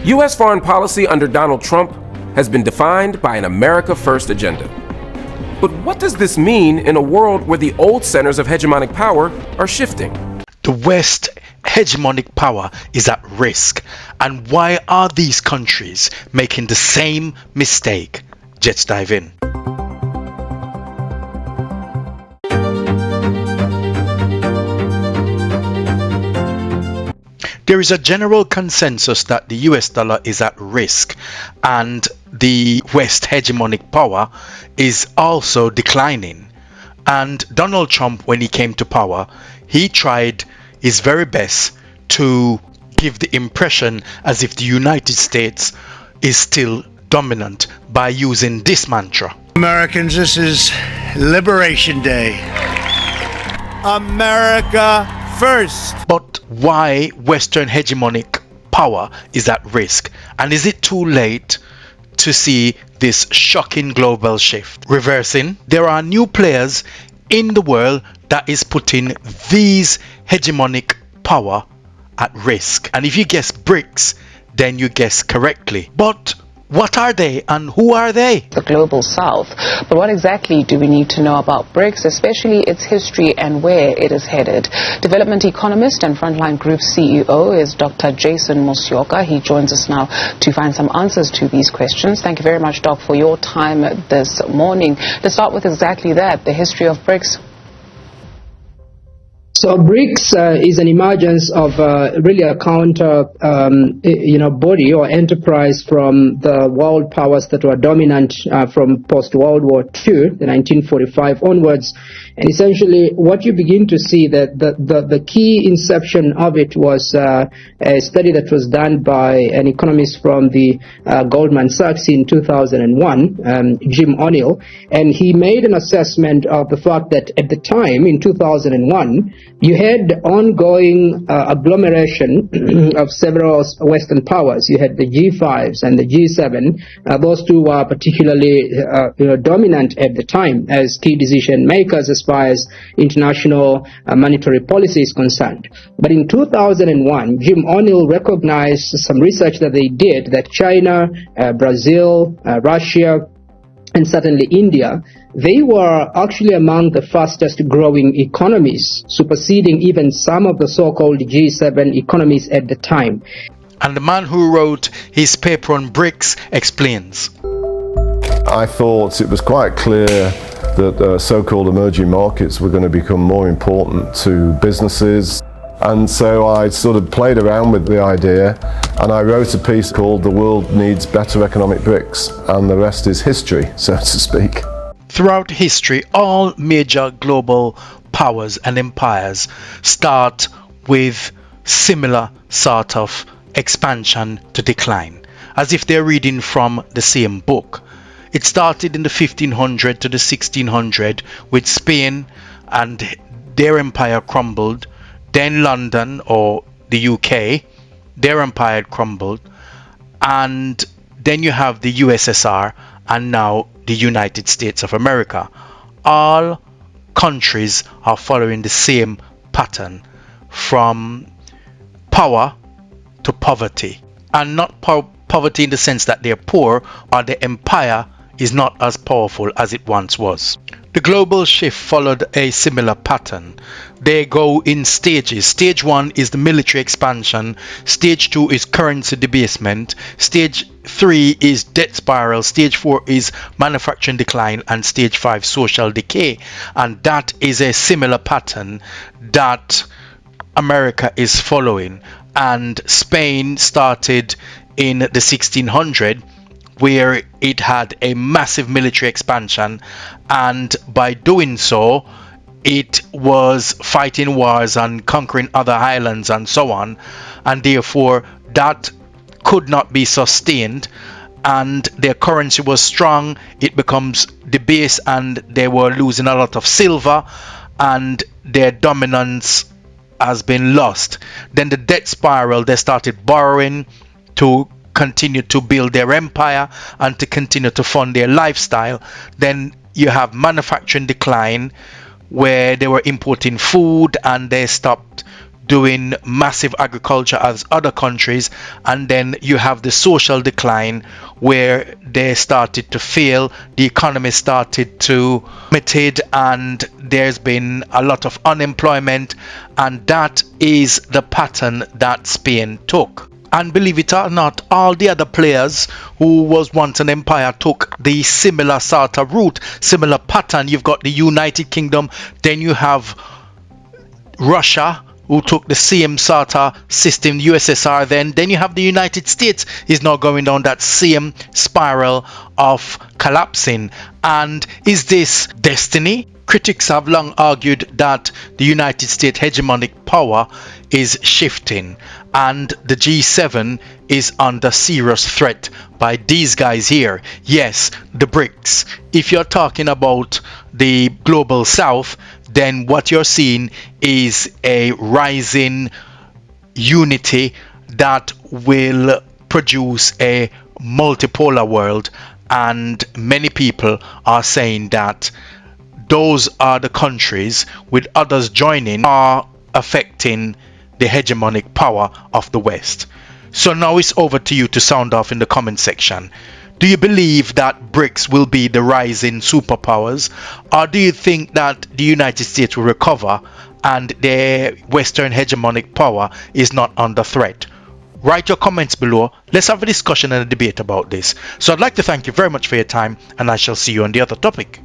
U.S. foreign policy under Donald Trump has been defined by an America First agenda. But what does this mean in a world where the old centers of hegemonic power are shifting? The West hegemonic power is at risk. And why are these countries making the same mistake? Let's dive in. There is a general consensus that the US dollar is at risk and the West hegemonic power is also declining. And Donald Trump, when he came to power, he tried his very best to give the impression as if the United States is still dominant by using this mantra. Americans, this is Liberation Day. America first. But why Western hegemonic power is at risk? And is it too late to see this shocking global shift reversing? There are new players in the world that is putting these hegemonic power at risk. And if you guess BRICS, then you guess correctly. But what are they and who are they? The global south. But what exactly do we need to know about BRICS, especially its history and where it is headed? Development economist and Frontline Group CEO is Dr. Jason Musyoka. He joins us now to find some answers to these questions. Thank you very much, Doc, for your time this morning. Let's start with exactly that, the history of BRICS. So BRICS is an emergence of really a counter, body or enterprise from the world powers that were dominant from post-World War II, the 1945 onwards. And essentially, what you begin to see that the key inception of it was a study that was done by an economist from the Goldman Sachs in 2001, Jim O'Neill, and he made an assessment of the fact that at the time, in 2001, you had ongoing agglomeration of several Western powers. You had the G5s and the G7. Those two were particularly dominant at the time as key decision makers as far as international monetary policy is concerned. But in 2001, Jim O'Neill recognized some research that they did that China, Brazil, Russia, and certainly India, they were actually among the fastest growing economies, superseding even some of the so-called G7 economies at the time. And the man who wrote his paper on BRICS explains. I thought it was quite clear that so-called emerging markets were going to become more important to businesses. And so I sort of played around with the idea and I wrote a piece called "The World Needs Better Economic BRICS," and the rest is history, so to speak. Throughout history, all major global powers and empires start with similar sort of expansion to decline, as if they're reading from the same book. It started in the 1500 to the 1600 with Spain, and their empire crumbled. Then London or the UK, their empire crumbled. And then you have the USSR and now the United States of America. All countries are following the same pattern, from power to poverty. And not poverty in the sense that they're poor or the empire is not as powerful as it once was. The global shift followed a similar pattern. They go in stages. Stage 1 is the military expansion. Stage 2 is currency debasement. Stage 3 is debt spiral. Stage 4 is manufacturing decline. And stage 5, social decay. And that is a similar pattern that America is following. And Spain started in the 1600s, where it had a massive military expansion, and by doing so it was fighting wars and conquering other islands and so on, and therefore that could not be sustained, and their currency was strong. It becomes debased and they were losing a lot of silver and their dominance has been lost. Then the debt spiral, they started borrowing to continue to build their empire and to continue to fund their lifestyle. Then you have manufacturing decline, where they were importing food and they stopped doing massive agriculture as other countries, and then you have the social decline where they started to fail, the economy started to plummet, and there's been a lot of unemployment, and that is the pattern that Spain took. And believe it or not, all the other players who was once an empire took the similar sort of route, similar pattern. You've got the United Kingdom, then you have Russia, who took the same sort of system, USSR, then you have the United States is now going down that same spiral of collapsing. And is this destiny? Critics have long argued that the United States hegemonic power is shifting, and the G7 is under serious threat by these guys here. Yes, the BRICS. If you're talking about the global south, then what you're seeing is a rising unity that will produce a multipolar world, and many people are saying that those are the countries, with others joining, are affecting the hegemonic power of the West. So now it's over to you to sound off in the comment section. Do you believe that BRICS will be the rising superpowers, or do you think that the United States will recover and their Western hegemonic power is not under threat? Write your comments below. Let's have a discussion and a debate about this. So I'd like to thank you very much for your time, and I shall see you on the other topic.